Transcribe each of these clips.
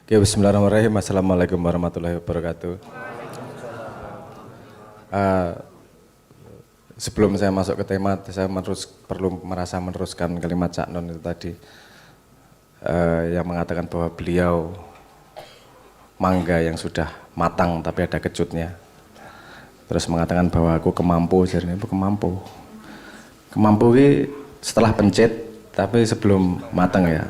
Oke, bismillahirrahmanirrahim. Assalamualaikum warahmatullahi wabarakatuh. Eh, Sebelum saya masuk ke tema, saya perlu merasa meneruskan kalimat Cak Nun itu tadi, yang mengatakan bahwa beliau mangga yang sudah matang tapi ada kecutnya. Terus mengatakan bahwa aku kemampu, jadi aku kemampu. Kemampu ini setelah pencet, tapi sebelum matang ya.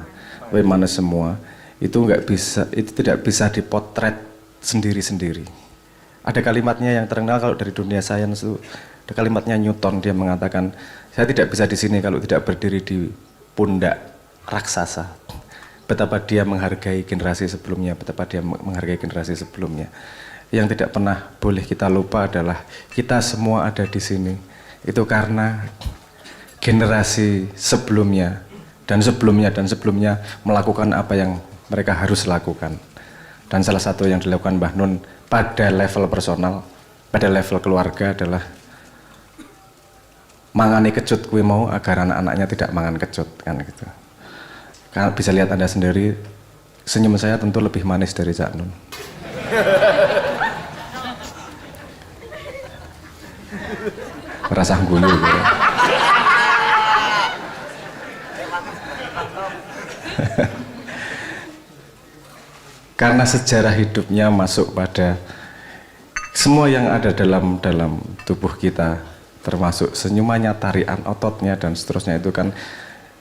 Tapi mana semua itu nggak bisa, itu tidak bisa dipotret sendiri-sendiri. Ada kalimatnya yang terkenal kalau dari dunia sains itu, ada kalimatnya Newton, dia mengatakan, saya tidak bisa di sini kalau tidak berdiri di pundak raksasa. Betapa dia menghargai generasi sebelumnya, betapa dia menghargai generasi sebelumnya. Yang tidak pernah boleh kita lupa adalah kita semua ada di sini. Itu karena generasi sebelumnya dan sebelumnya dan sebelumnya melakukan apa yang mereka harus lakukan. Dan salah satu yang dilakukan Mbah Nun pada level personal, pada level keluarga adalah mangani kecut kuwi mau agar anak-anaknya tidak mangan kecut, kan gitu. Karena bisa lihat Anda sendiri, senyum saya tentu lebih manis dari Cak Nun. Merasa guyu gitu. Karena sejarah hidupnya masuk pada semua yang ada dalam tubuh kita, termasuk senyumannya, tarian ototnya dan seterusnya, itu kan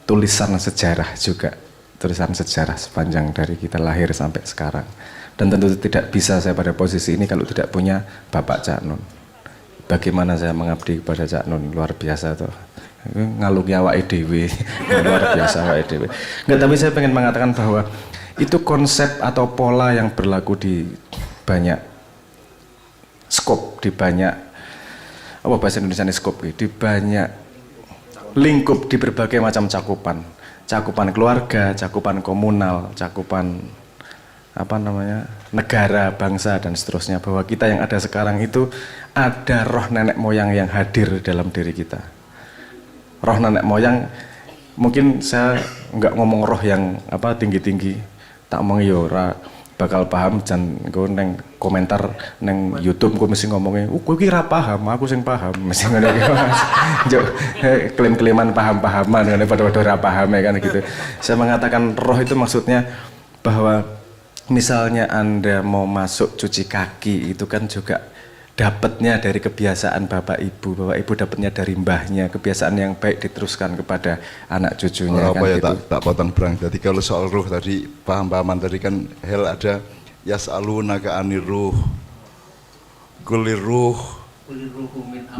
tulisan sejarah juga, tulisan sejarah sepanjang dari kita lahir sampai sekarang. Dan tentu tidak bisa saya pada posisi ini kalau tidak punya Bapak Cak Nun. Bagaimana saya mengabdi kepada Cak Nun, luar biasa tuh. Ngalungnya awake dhewe, luar biasa awake dhewe. Enggak, tapi saya pengen mengatakan bahwa itu konsep atau pola yang berlaku di banyak skop, di banyak, apa bahasa Indonesia ini skop, di banyak lingkup, di berbagai macam cakupan, cakupan keluarga, cakupan komunal, cakupan apa namanya, negara, bangsa dan seterusnya, bahwa kita yang ada sekarang itu ada roh nenek moyang yang hadir dalam diri kita. Roh nenek moyang, mungkin saya nggak ngomong roh yang apa tinggi-tinggi, tak omong ya ora bakal paham, jan engko neng komentar neng YouTube engko mesti ngomongnya, kowe iki ra paham, aku sing paham." Mesti ngono iki Mas. Njuk klaim-klaiman paham-pahaman ngene padha-padha ra paham ya kan gitu. Saya mengatakan roh itu maksudnya bahwa misalnya Anda mau masuk cuci kaki, itu kan juga dapatnya dari kebiasaan Bapak Ibu dapatnya dari mbahnya, kebiasaan yang baik diteruskan kepada anak cucunya. Apa kan ya, gitu. tak potong berang. Jadi kalau soal ruh tadi, paham-pahaman tadi kan hel ada yas'alunaka anir ruh, kulir ruh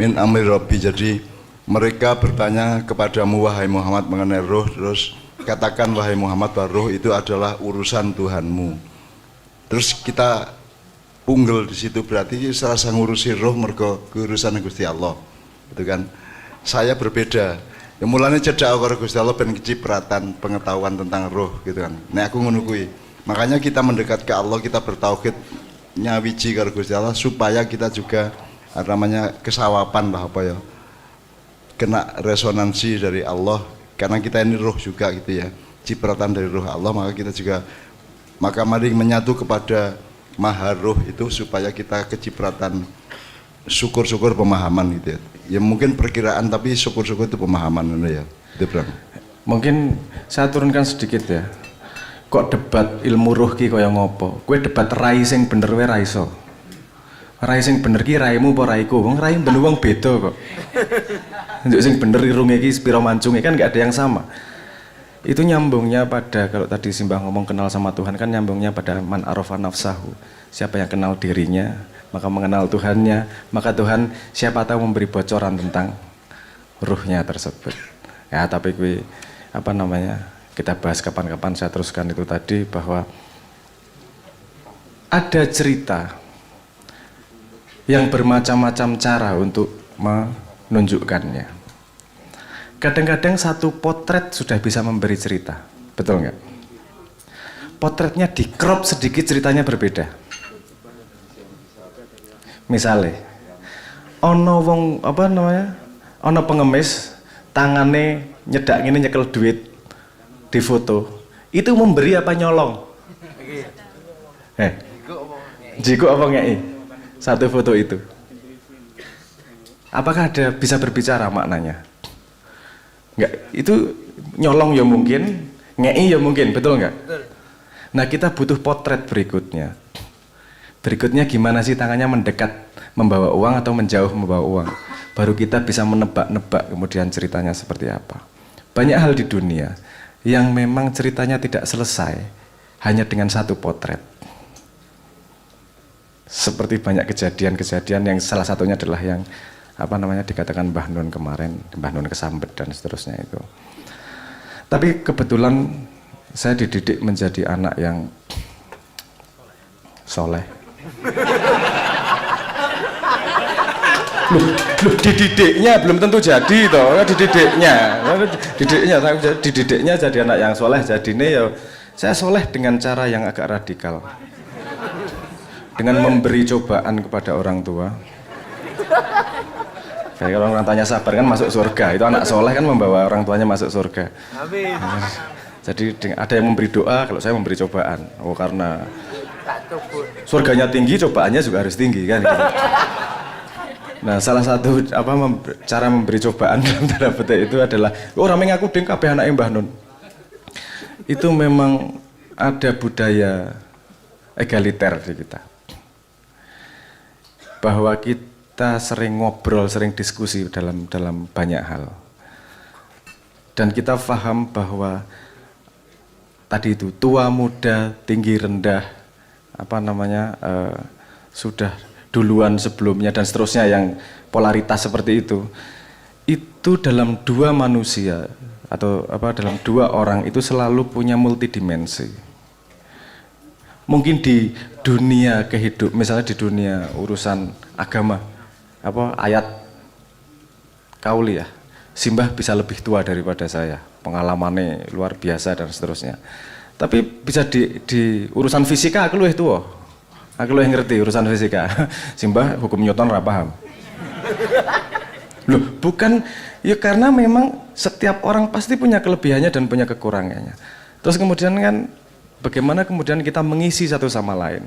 min amri rabbi. Jadi mereka bertanya kepadamu wahai Muhammad mengenai ruh, terus katakan wahai Muhammad bahwa ruh itu adalah urusan Tuhanmu. Terus kita unggul di situ, berarti serasa ngurusi roh mergo urusan Gusti Allah, itu kan. Saya berbeda, ya mulanya cedak karo Gusti Allah ben kecipratan pengetahuan tentang roh gitu kan. Nek aku ngono kuwi, makanya kita mendekat ke Allah, kita bertauhid nyawiji karo Gusti Allah supaya kita juga namanya kesawapan lah apa ya, kena resonansi dari Allah, karena kita ini roh juga gitu ya, cipratan dari roh Allah, maka kita juga, maka mari menyatu kepada Maha Ruh itu supaya kita kecipratan syukur-syukur pemahaman gitu ya. Ya mungkin perkiraan tapi syukur-syukur itu pemahaman ya. Itu Bang. Mungkin saya turunkan sedikit ya. Kok debat ilmu ruh ki kaya ngopo? Kowe debat rai sing bener wae ra iso. Rai sing bener ki raimu apa raiku? Wong rai ben wong beda kok. Njuk sing bener irunge ki pira mancunge kan enggak ada yang sama. Itu nyambungnya pada, kalau tadi Simbah ngomong kenal sama Tuhan, kan nyambungnya pada man arafa nafsahu. Siapa yang kenal dirinya, maka mengenal Tuhannya, maka Tuhan siapa tahu memberi bocoran tentang ruhnya tersebut. Ya, tapi apa namanya, kita bahas kapan-kapan, saya teruskan itu tadi bahwa ada cerita yang bermacam-macam cara untuk menunjukkannya. Kadang-kadang satu potret sudah bisa memberi cerita, betul nggak? Potretnya di crop sedikit, ceritanya berbeda. Misalnya, ono wong apa namanya, ono pengemis tangannya nyedak ini nyekel duit di foto, itu memberi apa nyolong? Jiku apa ngei? Satu foto itu. Apakah ada bisa berbicara maknanya? Enggak, itu nyolong ya mungkin, ngei ya mungkin, betul enggak? Betul. Nah, kita butuh potret berikutnya. Berikutnya gimana sih tangannya mendekat membawa uang atau menjauh membawa uang? Baru kita bisa menebak-nebak kemudian ceritanya seperti apa. Banyak hal di dunia yang memang ceritanya tidak selesai hanya dengan satu potret. Seperti banyak kejadian-kejadian yang salah satunya adalah yang dikatakan Mbah Nun kemarin, Mbah Nun kesambet dan seterusnya itu. Tapi kebetulan saya dididik menjadi anak yang soleh. Loh, dididiknya belum tentu jadi toh, dididiknya jadi anak yang soleh. Jadi ini ya saya soleh dengan cara yang agak radikal, dengan memberi cobaan kepada orang tua. Kayak orang tanya sabar kan masuk surga, itu anak soleh kan membawa orang tuanya masuk surga. Amin. Jadi ada yang memberi doa, kalau saya memberi cobaan. Oh, karena Tak tubut. surganya tinggi, cobaannya juga harus tinggi kan gitu. Nah, salah satu cara memberi cobaan dalam tanda petik itu adalah rame ngaku ding kabeh anake Mbah Nun. Itu memang ada budaya egaliter di kita. Bahwa kita sering ngobrol, sering diskusi dalam banyak hal. Dan kita paham bahwa tadi itu tua, muda, tinggi, rendah, sudah duluan sebelumnya dan seterusnya yang polaritas seperti itu dalam dua manusia atau dalam dua orang itu selalu punya multidimensi. Mungkin di dunia kehidupan, misalnya di dunia urusan agama, ayat kauli ya, Simbah bisa lebih tua daripada saya, pengalamannya luar biasa dan seterusnya. Tapi bisa di urusan fisika aku luwih tua. Aku luwih ngerti urusan fisika. Simbah hukum Newton ra paham. Loh, bukan ya, karena memang setiap orang pasti punya kelebihannya dan punya kekurangannya. Terus kemudian kan bagaimana kemudian kita mengisi satu sama lain.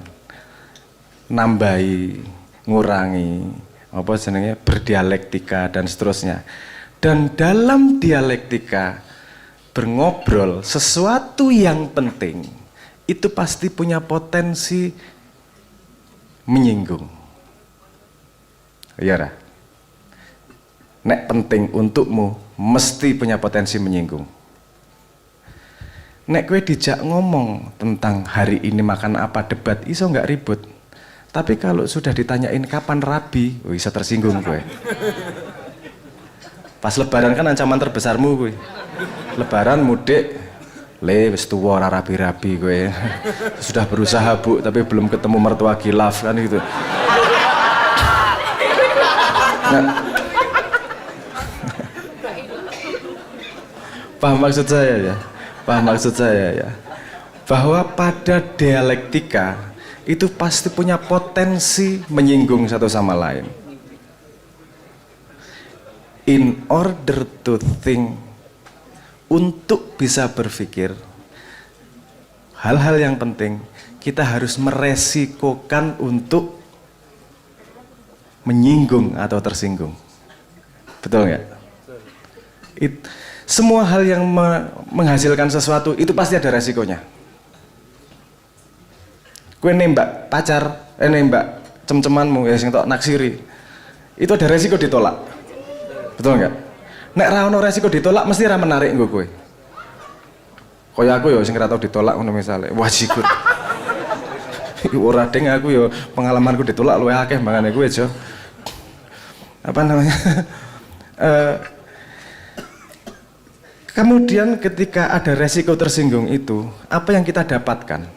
Nambahi, ngurangi, berdialektika dan seterusnya. Dan dalam dialektika berngobrol sesuatu yang penting itu pasti punya potensi menyinggung. Iya, nek penting untukmu mesti punya potensi menyinggung. Nek kowe dijak ngomong tentang hari ini makan apa, debat iso nggak ribut. Tapi kalau sudah ditanyain kapan rabi, iso tersinggung kowe. Pas lebaran kan ancaman terbesarmu kowe. Lebaran mudik, wis tuwa ora rabi-rabi kowe. Sudah berusaha Bu, tapi belum ketemu mertua khilaf kan gitu. Nah, paham maksud saya ya? Paham maksud saya ya? Bahwa pada dialektika itu pasti punya potensi menyinggung satu sama lain. In order to think, untuk bisa berpikir hal-hal yang penting, kita harus meresikokan untuk menyinggung atau tersinggung. Betul nggak? Semua hal yang menghasilkan sesuatu itu pasti ada resikonya. Kue nembak pacar, nembak cem-cemanmu ya sing tok naksiri, itu ada resiko ditolak. Betul nggak? Nek ra ono resiko ditolak mesti ra menarik nggo kowe. Kaya aku ya sing ra tau ditolak ngono misale. Wah syukur. Ora ding aku ya pengalamanku ditolak luwih akeh mangane kowe aja. Kemudian ketika ada resiko tersinggung itu, apa yang kita dapatkan?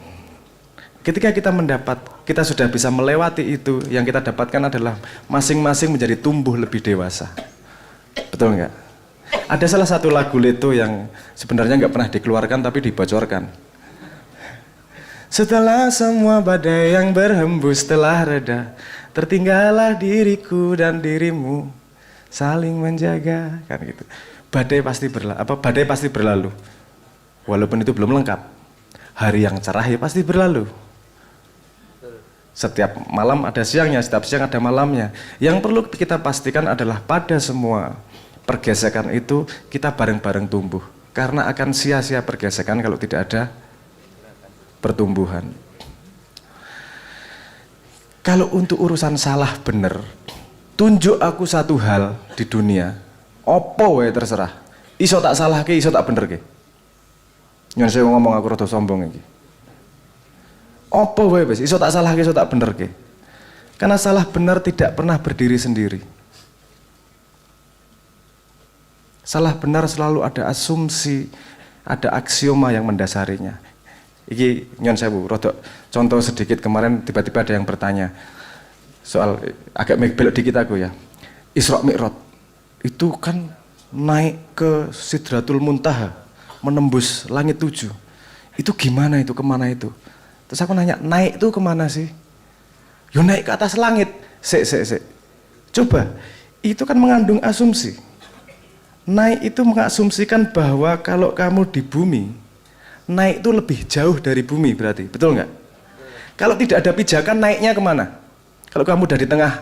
Ketika kita sudah bisa melewati itu, yang kita dapatkan adalah masing-masing menjadi tumbuh lebih dewasa. Betul nggak? Ada salah satu lagu Leto yang sebenarnya nggak pernah dikeluarkan tapi dibocorkan. Setelah semua badai yang berhembus telah reda, tertinggallah diriku dan dirimu saling menjaga, kan gitu. Badai pasti berlalu. Walaupun itu belum lengkap. Hari yang cerah ya pasti berlalu. Setiap malam ada siangnya, setiap siang ada malamnya. Yang perlu kita pastikan adalah pada semua pergesekan itu kita bareng-bareng tumbuh. Karena akan sia-sia pergesekan kalau tidak ada pertumbuhan. Kalau untuk urusan salah bener, tunjuk aku satu hal di dunia, opo wae terserah. Iso tak salah ke, iso tak bener ke. Nyon saya ngomong aku rada sombong iki. Opo wae wis, iso tak salah ke, iso tak bener ke. Karena salah benar tidak pernah berdiri sendiri. Salah benar selalu ada asumsi, ada aksioma yang mendasarinya. Iki nyon sewu, rodok contoh sedikit kemarin tiba-tiba ada yang bertanya soal agak belok dikit aku ya. Isra Mi'raj itu kan naik ke Sidratul Muntaha, menembus langit 7. Itu gimana itu, kemana itu? Terus aku nanya, naik itu kemana sih? Yo naik ke atas langit. Sik. Coba, itu kan mengandung asumsi. Naik itu mengasumsikan bahwa kalau kamu di bumi, naik itu lebih jauh dari bumi berarti, betul nggak? Kalau tidak ada pijakan, naiknya kemana? Kalau kamu udah di tengah,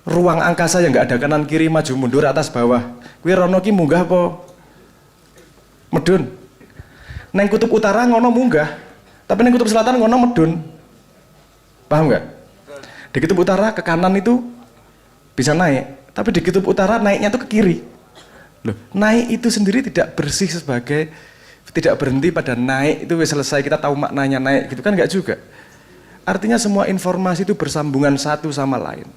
ruang angkasa yang nggak ada kanan kiri, maju mundur, atas bawah, kuwi rono ki munggah apa medun? Neng kutub utara ngono munggah, tapi neng kutub selatan ngono medun. Paham nggak? Di kutub utara ke kanan itu bisa naik, tapi di kutub utara naiknya tuh ke kiri. Loh, naik itu sendiri tidak bersih sebagai, tidak berhenti pada naik itu selesai kita tahu maknanya naik gitu kan, nggak juga. Artinya semua informasi itu bersambungan satu sama lain.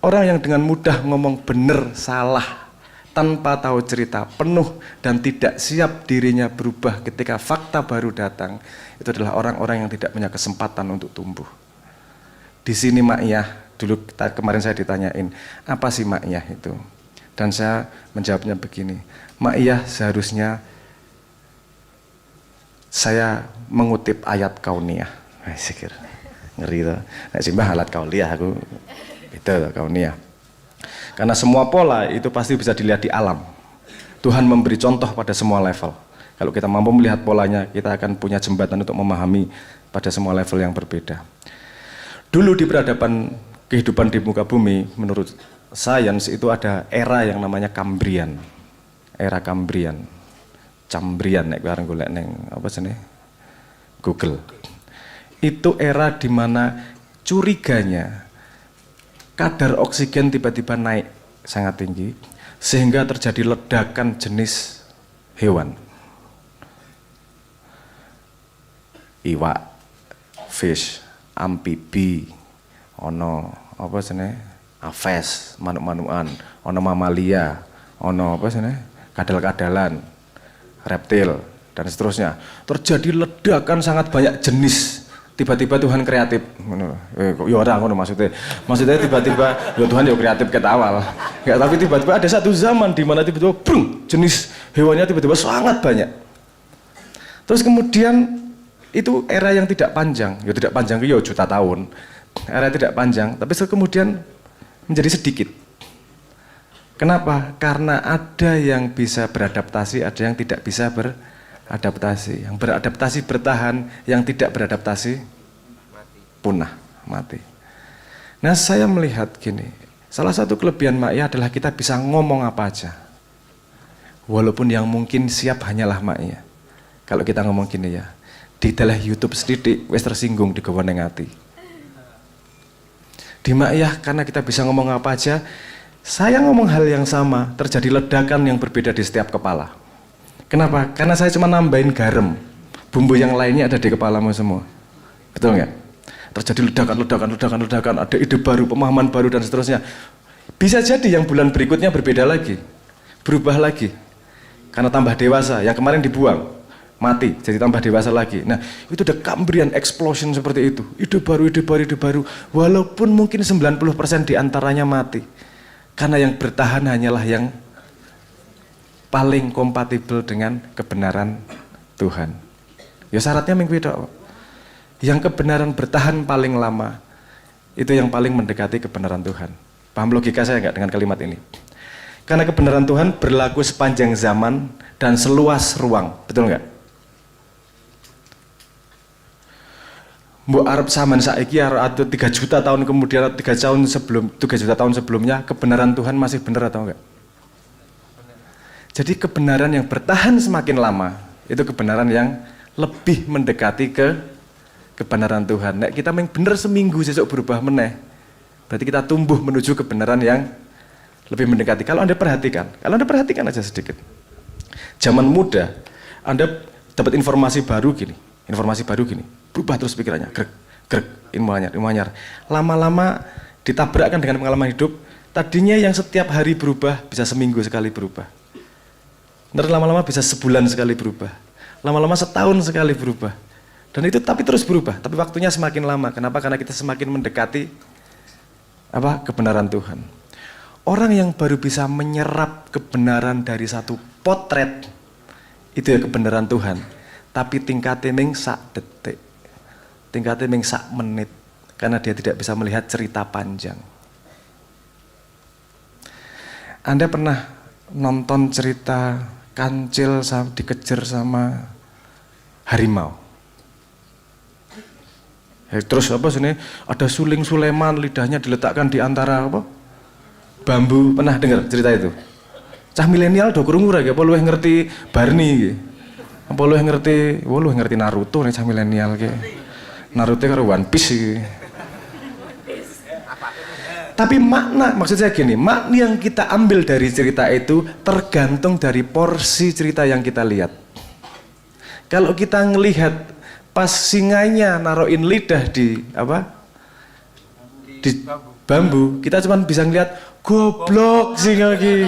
Orang yang dengan mudah ngomong benar salah tanpa tahu cerita penuh dan tidak siap dirinya berubah ketika fakta baru datang, itu adalah orang-orang yang tidak punya kesempatan untuk tumbuh. Di sini Ma'iyah, dulu kemarin saya ditanyain, apa sih Ma'iyah itu? Dan saya menjawabnya begini, Ma'iyah seharusnya saya mengutip ayat kauniyah. Sikir, ngeri tuh. Nek simbah alat kauliyah aku beda kauniyah. Karena semua pola itu pasti bisa dilihat di alam. Tuhan memberi contoh pada semua level. Kalau kita mampu melihat polanya, kita akan punya jembatan untuk memahami pada semua level yang berbeda. Dulu di peradaban kehidupan di muka bumi, menurut sains itu ada era yang namanya Kambrian. Era Kambrian. Cambrian nek bareng golek ning apa jenenge? Google. Itu era di mana curiganya kadar oksigen tiba-tiba naik sangat tinggi sehingga terjadi ledakan jenis hewan. Iwak, fish, amfibi, ono apa jenenge? Aves, manuk-manukan, ono mamalia, ono apa jenenge? Kadal-kadalan, reptil dan seterusnya. Terjadi ledakan sangat banyak jenis. Tiba-tiba Tuhan kreatif, ya orang ngono maksudnya tiba-tiba ya Tuhan ya kreatif ke awal, ya, tapi tiba-tiba ada satu zaman di mana tiba-tiba jenis hewannya tiba-tiba sangat banyak. Terus kemudian itu era yang tidak panjang, ya tidak panjang ya juta tahun, era tidak panjang, tapi kemudian menjadi sedikit. Kenapa? Karena ada yang bisa beradaptasi, ada yang tidak bisa beradaptasi. Yang beradaptasi bertahan, yang tidak beradaptasi punah, mati. Nah saya melihat gini, salah satu kelebihan Ma'iyah adalah kita bisa ngomong apa aja. Walaupun yang mungkin siap hanyalah Ma'iyah. Kalau kita ngomong gini ya, di dalam YouTube sedikit, wes tersinggung di keweneng hati. Di Ma'iyah karena kita bisa ngomong apa aja, saya ngomong hal yang sama, terjadi ledakan yang berbeda di setiap kepala. Kenapa? Karena saya cuma nambahin garam. Bumbu yang lainnya ada di kepalamu semua. Betul nggak? Terjadi ledakan, ada ide baru, pemahaman baru dan seterusnya. Bisa jadi yang bulan berikutnya berbeda lagi. Berubah lagi. Karena tambah dewasa, yang kemarin dibuang, mati, jadi tambah dewasa lagi. Nah, itu ada Cambrian explosion seperti itu. Ide baru. Walaupun mungkin 90% diantaranya mati. Karena yang bertahan hanyalah yang paling kompatibel dengan kebenaran Tuhan. Ya syaratnya mengwedok. Yang kebenaran bertahan paling lama, itu yang paling mendekati kebenaran Tuhan. Paham logika saya nggak dengan kalimat ini? Karena kebenaran Tuhan berlaku sepanjang zaman dan seluas ruang, betul nggak? mbok arep sampean saiki atau 3 juta tahun kemudian atau 3 juta tahun sebelumnya kebenaran Tuhan masih benar atau enggak? Jadi kebenaran yang bertahan semakin lama itu kebenaran yang lebih mendekati ke kebenaran Tuhan. Nek kita memang bener seminggu sesuk berubah meneh, berarti kita tumbuh menuju kebenaran yang lebih mendekati. Kalau Anda perhatikan aja sedikit. Zaman muda, Anda dapat informasi baru gini, berubah terus pikirannya, grek, ilmu anyar. Lama-lama ditabrakkan dengan pengalaman hidup, tadinya yang setiap hari berubah, bisa seminggu sekali berubah. Ntar lama-lama bisa sebulan sekali berubah. Lama-lama setahun sekali berubah. Dan itu tapi terus berubah, tapi waktunya semakin lama. Kenapa? Karena kita semakin mendekati kebenaran Tuhan. Orang yang baru bisa menyerap kebenaran dari satu potret, itu ya kebenaran Tuhan. Tapi tingkatnya ming sak detik, tingkatnya ming sak menit, karena dia tidak bisa melihat cerita panjang. Anda pernah nonton cerita kancil dikejar sama harimau? Terus sini ada suling Sulaiman, lidahnya diletakkan di antara bambu. Pernah dengar cerita itu? Cah milenial do krungu ra, apa luwih ngerti Barney iki? Apa luwih ngerti Naruto nih cah milenial ki. Naruto karo One Piece iki. Tapi maksud saya gini, makna yang kita ambil dari cerita itu tergantung dari porsi cerita yang kita lihat. Kalau kita ngelihat pas singanya naruhin lidah di bambu, kita cuma bisa ngelihat goblok singa lagi.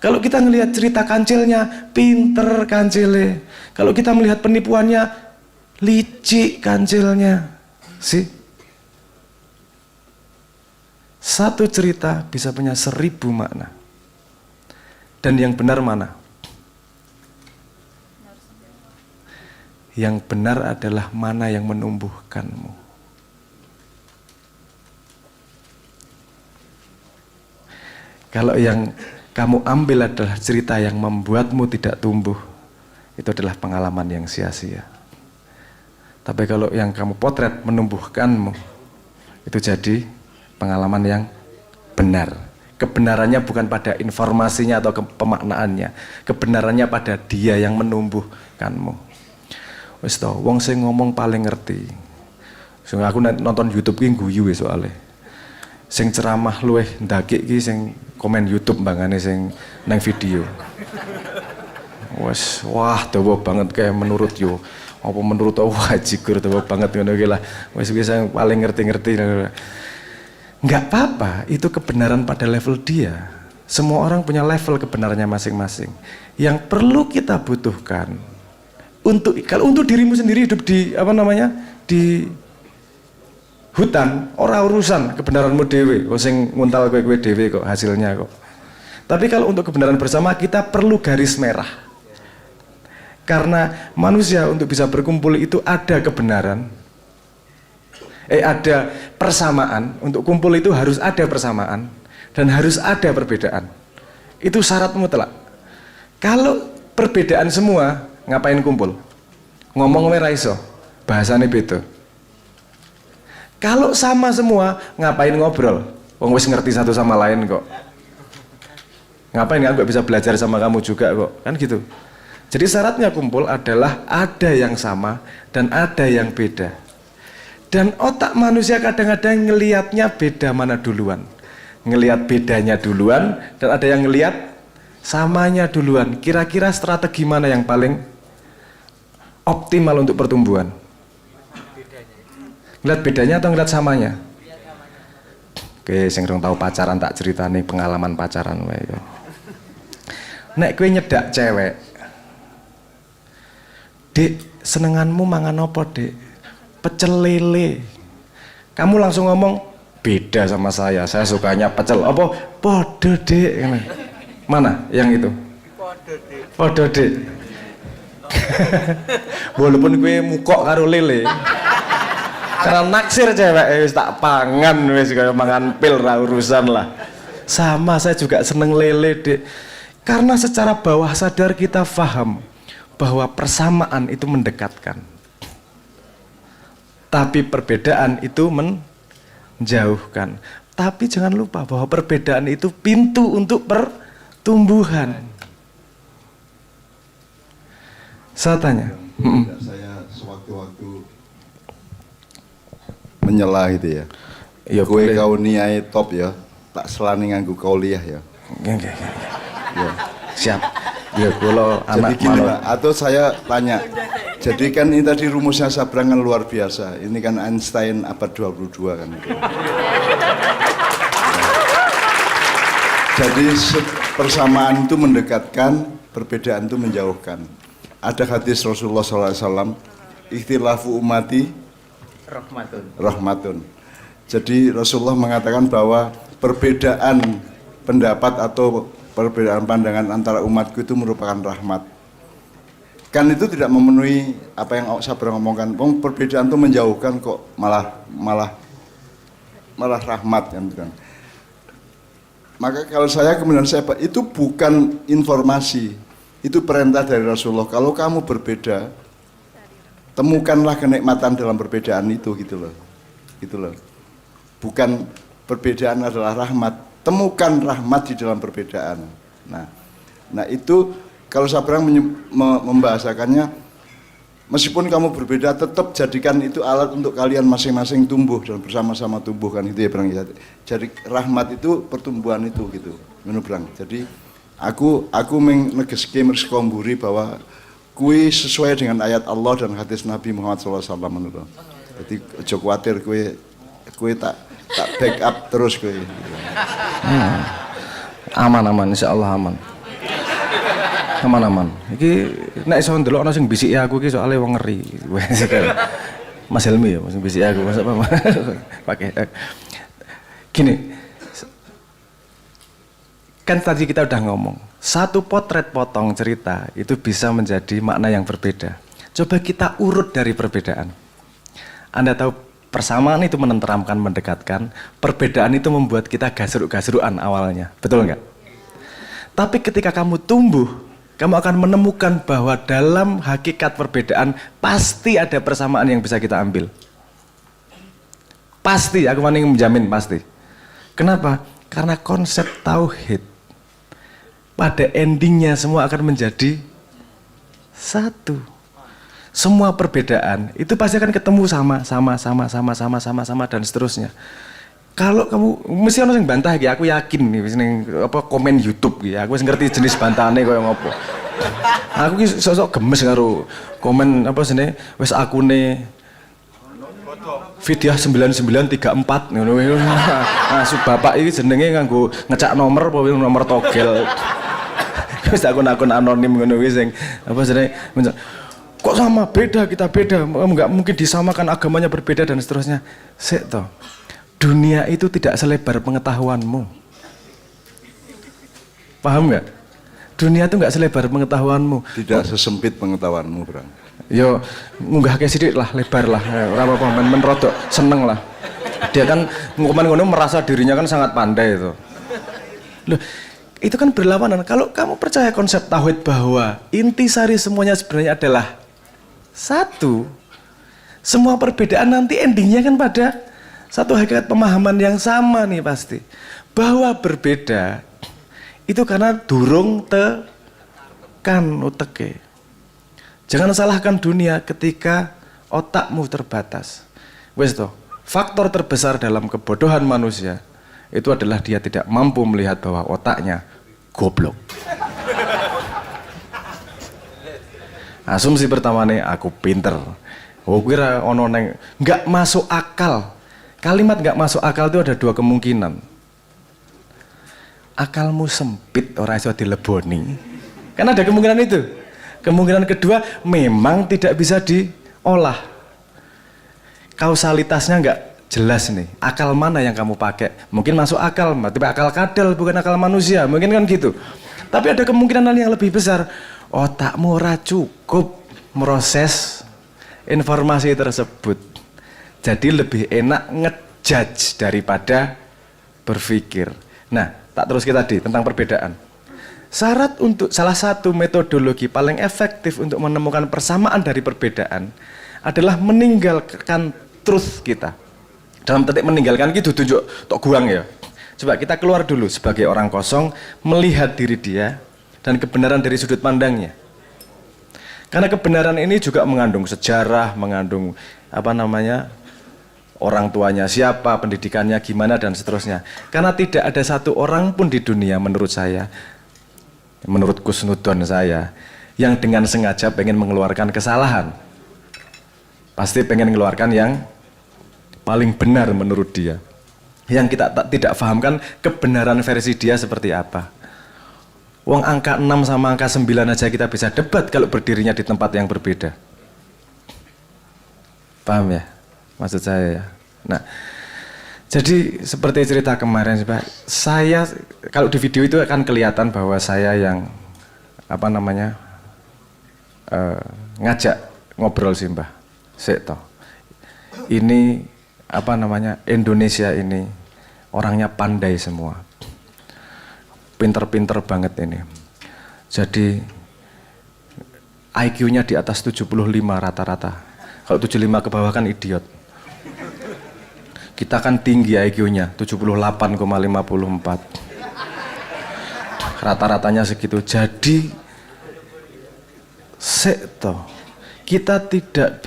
Kalau kita ngelihat cerita kancilnya, pinter kancilnya. Kalau kita melihat penipuannya, licik kancilnya. Satu cerita bisa punya 1000 makna. Dan yang benar mana? Yang benar adalah mana yang menumbuhkanmu. Kalau yang kamu ambil adalah cerita yang membuatmu tidak tumbuh, itu adalah pengalaman yang sia-sia. Tapi kalau yang kamu potret menumbuhkanmu, itu jadi pengalaman yang benar. Kebenarannya bukan pada informasinya atau pemaknaannya. Kebenarannya pada dia yang menumbuhkanmu. Wis tau, wong sing ngomong paling ngerti. Sing aku nonton YouTube ki guyu soalnya. Sing ceramah luweh ndakik ki sing komen YouTube bangane sing nang video. Wah, dawa banget kayak menurut yo. Apa menurut wajigur dawa banget ngono ki lah. Wis sing paling ngerti-ngerti. Enggak apa-apa, itu kebenaran pada level dia. Semua orang punya level kebenarannya masing-masing. Yang perlu kita butuhkan kalau untuk dirimu sendiri hidup di di hutan, ora urusan kebenaranmu dewe, sing nguntal kowe dewe kok hasilnya kok. Tapi kalau untuk kebenaran bersama kita perlu garis merah. Karena manusia untuk bisa berkumpul itu ada kebenaran. Ada persamaan. Untuk kumpul itu harus ada persamaan dan harus ada perbedaan. Itu syarat mutlak. Kalau perbedaan semua, ngapain kumpul? Ngomong ora iso, bahasane beda. Kalau sama semua, ngapain ngobrol? Wong wis ngerti satu sama lain kok. Ngapain nggak bisa belajar sama kamu juga kok, kan gitu. Jadi syaratnya kumpul adalah ada yang sama dan ada yang beda. Dan otak manusia kadang-kadang ngelihatnya beda mana duluan. Ngelihat bedanya duluan dan ada yang ngelihat samanya duluan. Kira-kira strategi mana yang paling optimal untuk pertumbuhan? Ngelihat bedanya atau ngelihat samanya? Oke, sing rong tahu pacaran tak ceritane pengalaman pacaran wae yo. Nek kowe nyedak cewek, Dik, senenganmu mangan apa, Dik? Pecel lele. Kamu langsung ngomong, beda sama saya sukanya pecel. Apa? Podo, Dik. Mana yang itu? Podo, Dik. Walaupun kowe mukok karo lele. Karena naksir cewek wis tak pangan wis kaya mangan pil ra urusan lah. Sama, saya juga seneng lele, Dik. Karena secara bawah sadar kita paham bahwa persamaan itu mendekatkan. Tapi perbedaan itu menjauhkan. Tapi jangan lupa bahwa perbedaan itu pintu untuk pertumbuhan. Saya tanya. Saya sewaktu-waktu menyela gitu ya. Ya, Kue boleh. kau niai top ya, tak selani nganggu kauliah ya. Ya. Ya. Siap. Ya kalau Jadi anak gini malu. Pak, atau saya tanya, jadi kan ini tadi rumusnya Sabrang kan luar biasa. Ini kan Einstein abad 22 kan itu. Jadi persamaan itu mendekatkan, perbedaan itu menjauhkan. Ada hadis Rasulullah SAW, ikhtilafu umati rahmatun. Jadi Rasulullah mengatakan bahwa perbedaan pendapat atau perbedaan pandangan antara umatku itu merupakan rahmat. Kan itu tidak memenuhi apa yang saya pernah ngomongkan. Perbedaan itu menjauhkan kok malah rahmat kan. Maka kalau saya kemudian itu bukan informasi, itu perintah dari Rasulullah. Kalau kamu berbeda, temukanlah kenikmatan dalam perbedaan itu gitu loh. Bukan perbedaan adalah rahmat, temukan rahmat di dalam perbedaan. Nah itu kalau Sabrang membahasakannya, meskipun kamu berbeda, tetap jadikan itu alat untuk kalian masing-masing tumbuh dan bersama-sama tumbuh kan itu ya Brang. Jadi rahmat itu pertumbuhan itu gitu, menurut Brang. Jadi aku negeske merskomburi bahwa kui sesuai dengan ayat Allah dan hadis Nabi Muhammad SAW menurut. Jadi ojo kuatir kui tak backup terus kui. Aman insyaallah aman. Aman. Iki nek iso ndelok ana sing bisiki aku iki soalnya wong ngeri. Mas Helmi ya, sing bisiki aku masa apa? Pakai. Gini. Kan tadi kita udah ngomong, satu potret potong cerita itu bisa menjadi makna yang berbeda. Coba kita urut dari perbedaan. Anda tahu persamaan itu menenteramkan, mendekatkan, perbedaan itu membuat kita gasruk-gasrukan awalnya, betul nggak? Tapi ketika kamu tumbuh, kamu akan menemukan bahwa dalam hakikat perbedaan pasti ada persamaan yang bisa kita ambil. Pasti, aku menjamin pasti. Kenapa? Karena konsep tauhid pada endingnya semua akan menjadi satu. Semua perbedaan itu pasti akan ketemu sama dan seterusnya. Kalau kamu mesti ono sing bantah iki, aku yakin nih ning apa komen YouTube iki, aku wis ngerti jenis bantahane koyo ngopo. Aku ki sok-sok gemes karo komen apa jenenge wis akune Fidyah 9934 ngono kuwi. Nah, bapak iki jenenge nganggo ngecak nomor apa nomor togel. Wis akun-akun anonim ngono kuwi sing apa jenenge kok sama beda kita beda enggak mungkin disamakan agamanya berbeda dan seterusnya. Sik toh. Dunia itu tidak selebar pengetahuanmu. Paham nggak? Dunia itu nggak selebar pengetahuanmu. Tidak sesempit pengetahuanmu, Bang. Yo munggah ke sidik lah, lebar lah. Ora apa-apa, men rodok seneng lah. Dia kan ngono merasa dirinya kan sangat pandai itu. Loh, itu kan berlawanan. Kalau kamu percaya konsep tauhid bahwa intisari semuanya sebenarnya adalah satu, semua perbedaan nanti endingnya kan pada satu hakikat pemahaman yang sama nih pasti. Bahwa berbeda itu karena durung tekan uteke. Jangan salahkan dunia ketika otakmu terbatas. Wes toh, faktor terbesar dalam kebodohan manusia itu adalah dia tidak mampu melihat bahwa otaknya goblok. Asumsi pertama nih, aku pinter. Oh kira ono neng nggak masuk akal. Kalimat nggak masuk akal itu ada dua kemungkinan. Akalmu sempit, ora iso dileboni. Kan ada kemungkinan itu. Kemungkinan kedua, memang tidak bisa diolah. Kausalitasnya nggak jelas nih. Akal mana yang kamu pakai? Mungkin masuk akal, tapi akal kadal bukan akal manusia. Mungkin kan gitu. Tapi ada kemungkinan yang lebih besar. Otakmu ora cukup proses informasi tersebut. Jadi lebih enak ngejudge daripada berpikir. Nah, tak terus kita tentang perbedaan. Syarat untuk salah satu metodologi paling efektif untuk menemukan persamaan dari perbedaan adalah meninggalkan truth kita. Dalam titik meninggalkan itu tunjuk tok guang ya. Coba kita keluar dulu sebagai orang kosong, melihat diri dia dan kebenaran dari sudut pandangnya. Karena kebenaran ini juga mengandung sejarah, mengandung orang tuanya siapa, pendidikannya gimana dan seterusnya. Karena tidak ada satu orang pun di dunia menurut saya, menurut kusnudon saya, yang dengan sengaja pengen mengeluarkan kesalahan. Pasti pengen mengeluarkan yang paling benar menurut dia. Yang kita tidak pahamkan kebenaran versi dia seperti apa. Wong angka 6 sama angka 9 aja kita bisa debat kalau berdirinya di tempat yang berbeda. Paham ya? Maksud saya ya. Nah, jadi seperti cerita kemarin Pak, saya kalau di video itu akan kelihatan bahwa saya yang ngajak ngobrol sih Mbah. Sekto. Ini Indonesia ini orangnya pandai semua, pinter-pinter banget ini. Jadi IQ-nya di atas 75 rata-rata. Kalau 75 ke bawah kan idiot. Kita kan tinggi IQ-nya 78,54. Rata-ratanya segitu. Jadi sekto, kita tidak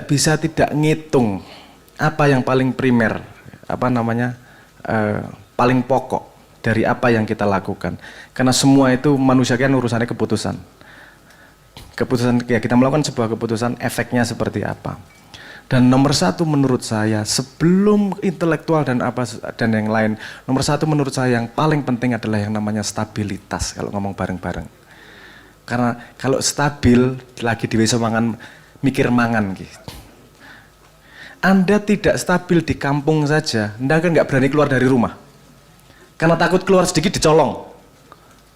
bisa tidak ngitung apa yang paling primer, paling pokok dari apa yang kita lakukan. Karena semua itu manusia kan urusannya keputusan. Keputusan ya kita melakukan sebuah keputusan, efeknya seperti apa. Dan nomor satu menurut saya, sebelum intelektual dan yang lain, nomor satu menurut saya yang paling penting adalah yang namanya stabilitas kalau ngomong bareng-bareng. Karena kalau stabil lagi di mangan, mikir mangan gitu. Anda tidak stabil di kampung saja, Anda kan nggak berani keluar dari rumah. Karena takut keluar sedikit dicolong.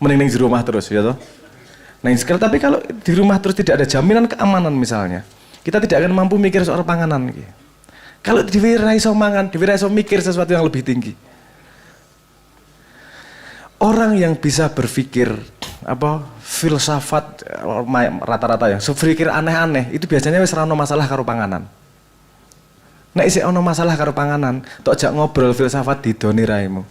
Mending di rumah terus, ya toh. Nah, sekarang tapi kalau di rumah terus tidak ada jaminan keamanan misalnya, kita tidak akan mampu mikir soal panganan gitu. Kalau diwirai iso mangan, diwirai iso mikir sesuatu yang lebih tinggi. Orang yang bisa berpikir filsafat rata-rata ya, berpikir aneh-aneh itu biasanya wis ora ono masalah karo panganan. Nek isih ono masalah karo panganan, tok jak ngobrol filsafat didoni raimu.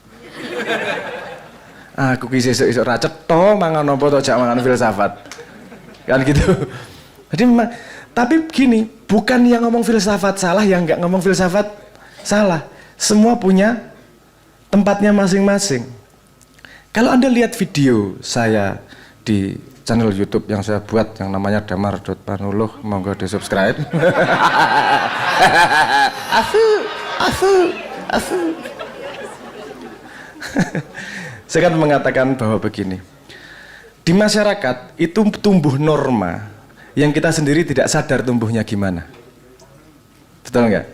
Aku ki sesuk ra cetha mangan apa tok jak mangan filsafat. Kan gitu. Jadi memang, tapi gini, bukan yang ngomong filsafat salah, yang nggak ngomong filsafat salah. Semua punya tempatnya masing-masing. Kalau Anda lihat video saya di channel YouTube yang saya buat yang namanya Damar.Panuluh, monggo di subscribe. Asu. Saya kan mengatakan bahwa begini, di masyarakat itu tumbuh norma yang kita sendiri tidak sadar tumbuhnya gimana. Betul nggak?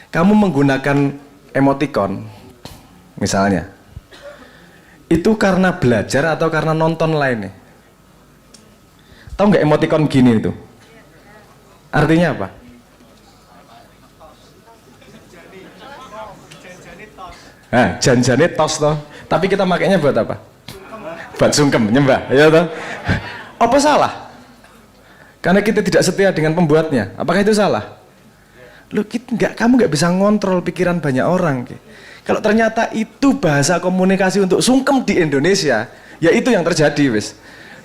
Kamu menggunakan emoticon, misalnya, itu karena belajar atau karena nonton lainnya? Tahu nggak emoticon gini itu? Artinya apa? Janjane tos toh. Tapi kita makainya buat apa? Buat sungkem, nyembah, ya toh? Apa salah? Karena kita tidak setia dengan pembuatnya. Apakah itu salah? Kamu nggak bisa ngontrol pikiran banyak orang. Kalau ternyata itu bahasa komunikasi untuk sungkem di Indonesia, ya itu yang terjadi, wis.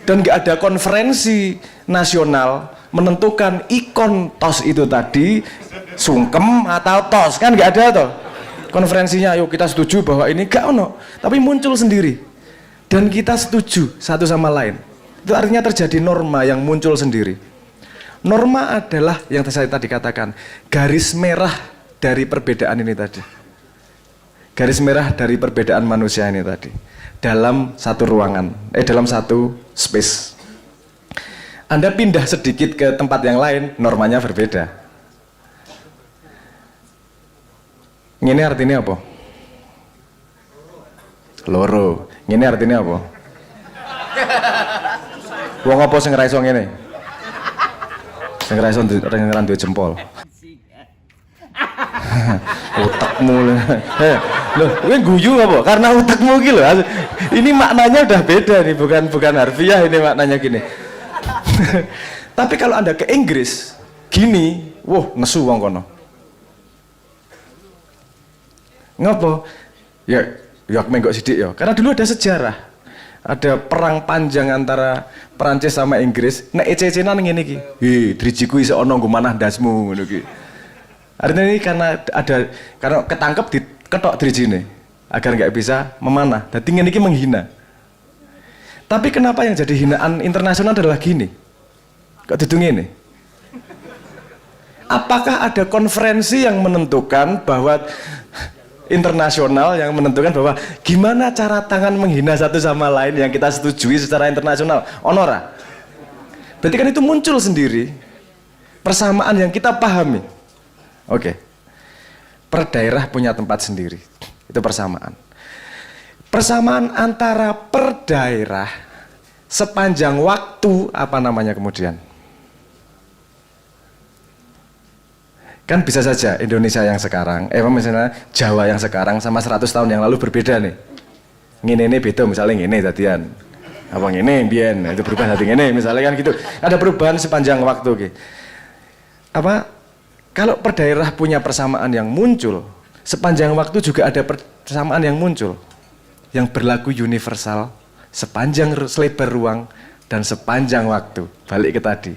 Dan nggak ada konferensi nasional menentukan ikon tos itu tadi sungkem atau tos, kan nggak ada toh. Konferensinya, yuk kita setuju bahwa ini gak ono, tapi muncul sendiri. Dan kita setuju satu sama lain. Itu artinya terjadi norma yang muncul sendiri. Norma adalah yang saya tadi katakan, garis merah dari perbedaan ini tadi. Garis merah dari perbedaan manusia ini tadi. Dalam satu ruangan, dalam satu space. Anda pindah sedikit ke tempat yang lain, normanya berbeda. Ini artinya apa? Loro. Ini artinya apa? Wong apa sing ra iso ngene? Sing ra iso duwe jempol. Utakmu. Loh, kowe guyu apa? Karena utakmu iki lho. Ini maknanya udah beda nih, bukan harfiah ini maknanya gini. Tapi kalau Anda ke Inggris, gini, wah nesu wong kono. Ngopo? Ya menggok sidik ya. Karena dulu ada sejarah. Ada perang panjang antara Perancis sama Inggris. Nek ece-ecenan ngene iki. Drijiku iso ana nggo manah ndasmu ngono iki. Artinya ini karena ketangkep diketok drijine agar nggak bisa memanah. Dadi ngene iki menghina. Tapi kenapa yang jadi hinaan internasional adalah gini? Kok dudung ini? Apakah ada konferensi yang menentukan bahwa internasional yang menentukan bahwa gimana cara tangan menghina satu sama lain yang kita setujui secara internasional? Onora. Berarti kan itu muncul sendiri persamaan yang kita pahami. Oke. Per daerah punya tempat sendiri. Itu persamaan. Persamaan antara per daerah sepanjang waktu apa namanya kemudian? Kan bisa saja Indonesia yang sekarang, misalnya Jawa yang sekarang sama 100 tahun yang lalu berbeda nih. Ngene beda misalnya ngene tadian. Apa ngene mbiyen, itu berubah dadi ngene misalnya kan gitu. Ada perubahan sepanjang waktu gitu. Kalau per daerah punya persamaan yang muncul, sepanjang waktu juga ada persamaan yang muncul. Yang berlaku universal sepanjang selebar ruang dan sepanjang waktu. Balik ke tadi.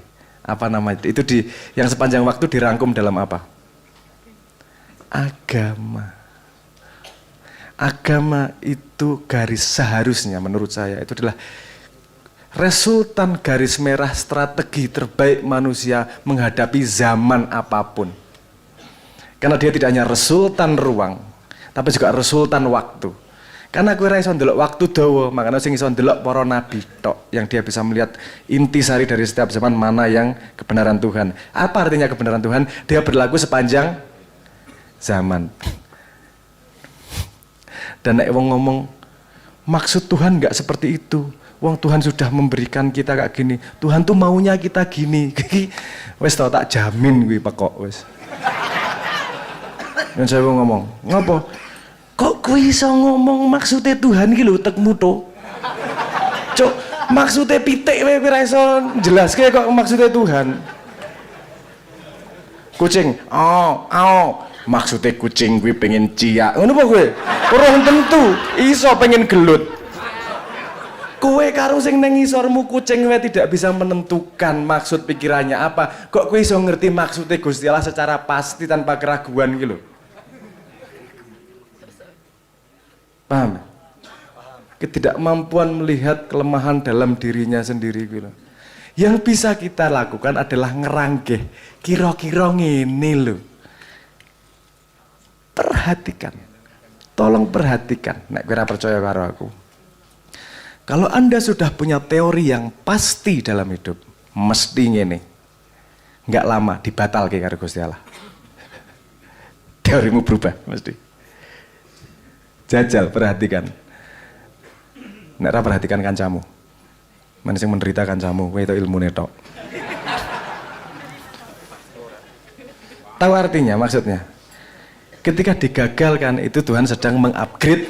Apa namanya itu yang sepanjang waktu dirangkum dalam apa? Agama itu garis seharusnya menurut saya itu adalah resultan garis merah strategi terbaik manusia menghadapi zaman apapun. Karena dia tidak hanya resultan ruang, tapi juga resultan waktu. Karena kowe ra iso ndelok waktu dawa, makanya sing iso ndelok para nabi tok yang dia bisa melihat intisari dari setiap zaman mana yang kebenaran Tuhan. Apa artinya kebenaran Tuhan? Dia berlaku sepanjang zaman. Dan nek wong ngomong maksud Tuhan enggak seperti itu. Wong Tuhan sudah memberikan kita kayak gini. Tuhan tuh maunya kita gini. Wes tau tak jamin kuwi pekok wes. Yang saya ngomong, ngopo? Kok kowe iso ngomong maksudnya Tuhan iki lho tekmu to? Cuk, maksudnya pitik kowe ora iso jelaske kok maksudnya Tuhan. Kucing, maksudnya kucing kuwi pengen ciak. Ngono apa kowe? Ora tentu, iso pengen gelut. Kowe karo sing nang ngisormu kucing kowe tidak bisa menentukan maksud pikirannya apa. Kok kowe iso ngerti maksudnya Gusti Allah secara pasti tanpa keraguan iki lho. Paham? Ketidakmampuan melihat kelemahan dalam dirinya sendiri gitu. Yang bisa kita lakukan adalah ngeranggeh kira-kira ngene lho. Perhatikan. Tolong perhatikan nek kira percaya karo aku. Kalau Anda sudah punya teori yang pasti dalam hidup, mesti ngene. Enggak lama dibatalke karo Gusti Allah. Teorimu berubah mesti. Jajal, perhatikan. Nek ra perhatikan kancamu. Mana sing menderita kancamu, kowe itu ilmune tok. Tahu artinya maksudnya? Ketika digagalkan itu Tuhan sedang mengupgrade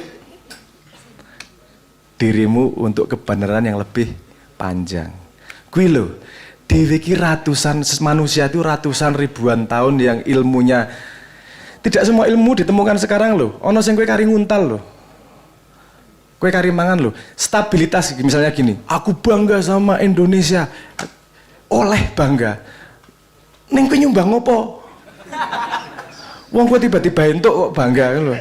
dirimu untuk kebenaran yang lebih panjang. Kuwi lho, dhewe iki ratusan manusia itu ratusan ribuan tahun yang ilmunya tidak semua ilmu ditemukan sekarang loh. Ono sing kowe kari nguntal loh. Kowe kari mangan loh. Stabilitas misalnya gini, aku bangga sama Indonesia. Oleh bangga. Ning kowe nyumbang opo? Wong kowe tiba-tiba entuk kok bangga loh.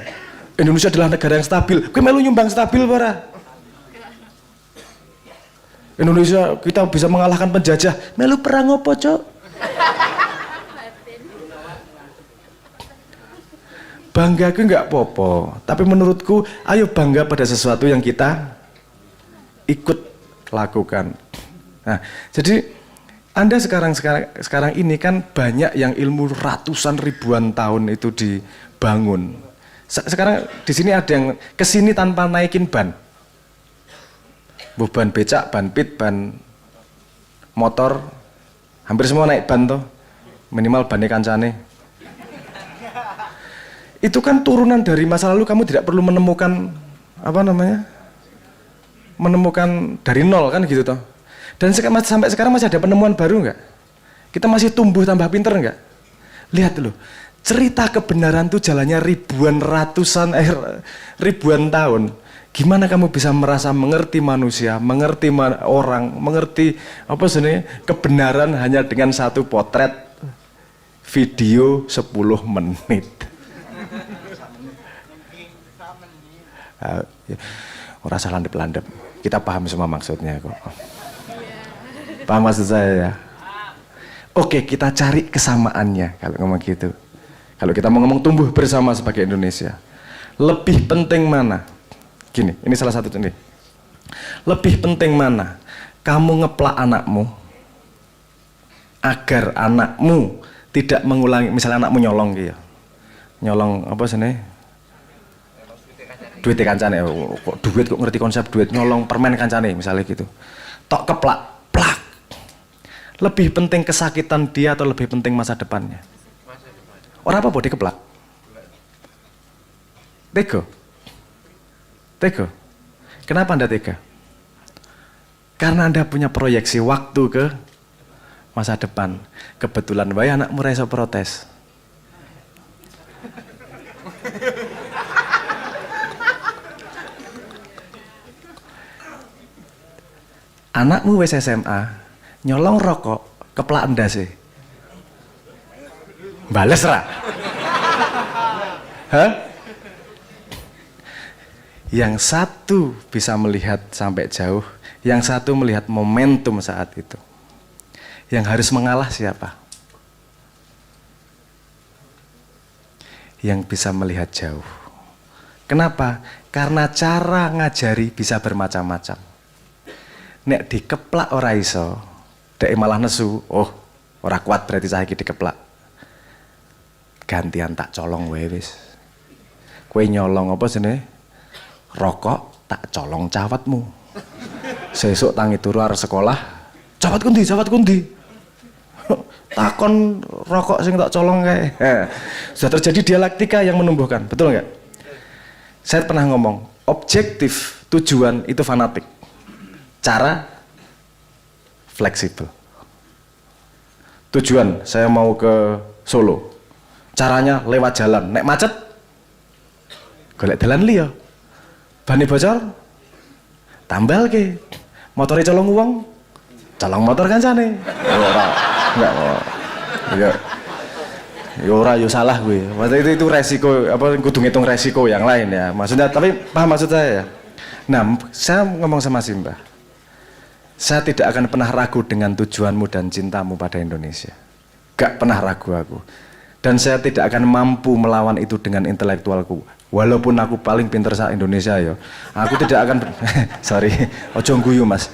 Indonesia adalah negara yang stabil. Kowe melu nyumbang stabil apa ora? Indonesia kita bisa mengalahkan penjajah. Melu perang opo, Cok? Bangga itu enggak apa-apa, tapi menurutku ayo bangga pada sesuatu yang kita ikut lakukan. Nah, jadi Anda sekarang ini kan banyak yang ilmu ratusan ribuan tahun itu dibangun. Sekarang di sini ada yang kesini tanpa naikin ban. Ban becak, ban pit, ban motor, hampir semua naik ban toh. Minimal bannya kancane. Itu kan turunan dari masa lalu, kamu tidak perlu menemukan menemukan dari nol kan gitu toh. Dan sampai sekarang masih ada penemuan baru nggak? Kita masih tumbuh tambah pinter enggak? Lihat loh, cerita kebenaran tuh jalannya ribuan tahun. Gimana kamu bisa merasa mengerti manusia, mengerti orang, mengerti apa sebenarnya kebenaran hanya dengan satu potret video 10 menit. Orang salah landep-landep. Kita paham semua maksudnya kok. Paham maksud saya ya? Oke, kita cari kesamaannya kalau ngomong gitu. Kalau kita mau ngomong tumbuh bersama sebagai Indonesia, lebih penting mana? Gini, ini salah satu ini. Lebih penting mana? Kamu ngeplak anakmu agar anakmu tidak mengulangi, misalnya anakmu nyolong gitu. Nyolong apa sih nih? Duit kancane, kok duit kok ngerti konsep duit, nyolong permen kancane misalnya gitu. Tok keplak, plak. Lebih penting kesakitan dia atau lebih penting masa depannya? Orang apa bodi keplak? Tega. Kenapa Anda tega? Karena Anda punya proyeksi waktu ke masa depan. Kebetulan bayi anakmu raiso protes. Anakmu wis SMA, nyolong rokok, keplak ndas sih. Bales ra? Hah? Yang satu bisa melihat sampai jauh, yang satu melihat momentum saat itu. Yang harus mengalah siapa? Yang bisa melihat jauh. Kenapa? Karena cara ngajari bisa bermacam-macam. Nek dikeplak ora iso, dek malah nesu, oh ora kuat berarti saya dikeplak. Gantian tak colong wae wis. Kowe nyolong apa jenenge? Rokok tak colong cawatmu. Sesuk tangi turu arep sekolah, cawat kundi. Takon rokok sing tak colong kae. Sudah terjadi dialektika yang menumbuhkan, betul nggak? Saya pernah ngomong, objektif tujuan itu fanatik. Cara fleksibel. Tujuan saya mau ke Solo. Caranya lewat jalan, nek macet golek dalan liya. Bani bocor tambal ke. Motore colong uang, colong motor kancane. Ora, enggak kok. Ya ora yo salah gue. Maksudnya itu resiko apa kudu ngitung resiko yang lain ya. Maksudnya tapi paham maksud saya ya. Nah, saya ngomong sama Simba. Saya tidak akan pernah ragu dengan tujuanmu dan cintamu pada Indonesia. Gak pernah ragu aku. Dan saya tidak akan mampu melawan itu dengan intelektualku. Walaupun aku paling pinter sa Indonesia ya. Aku tidak akan sorry, ojo guyu Mas.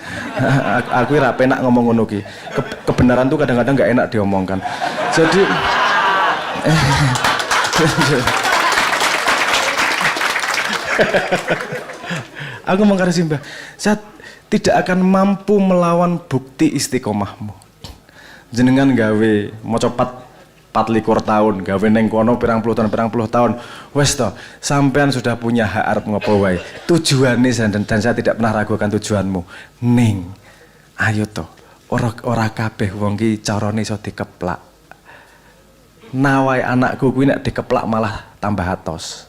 Aku ora penak ngomong ngono ki. Kebenaran tuh kadang-kadang gak enak diomongkan. Jadi aku ngomong karo Simba, saya tidak akan mampu melawan bukti istiqomahmu. Jenengan gawe mocopat 24 tahun, gawe neng kono pirang puluh tahun. Wes toh, sampean sudah punya hak arep ngopo wae. Tujuane dan saya tidak pernah ragukan tujuanmu. Ning, ayo toh, ora kabeh wong ki carane iso dikeplak. Nawai anakku kuwi nek dikeplak malah tambah atos.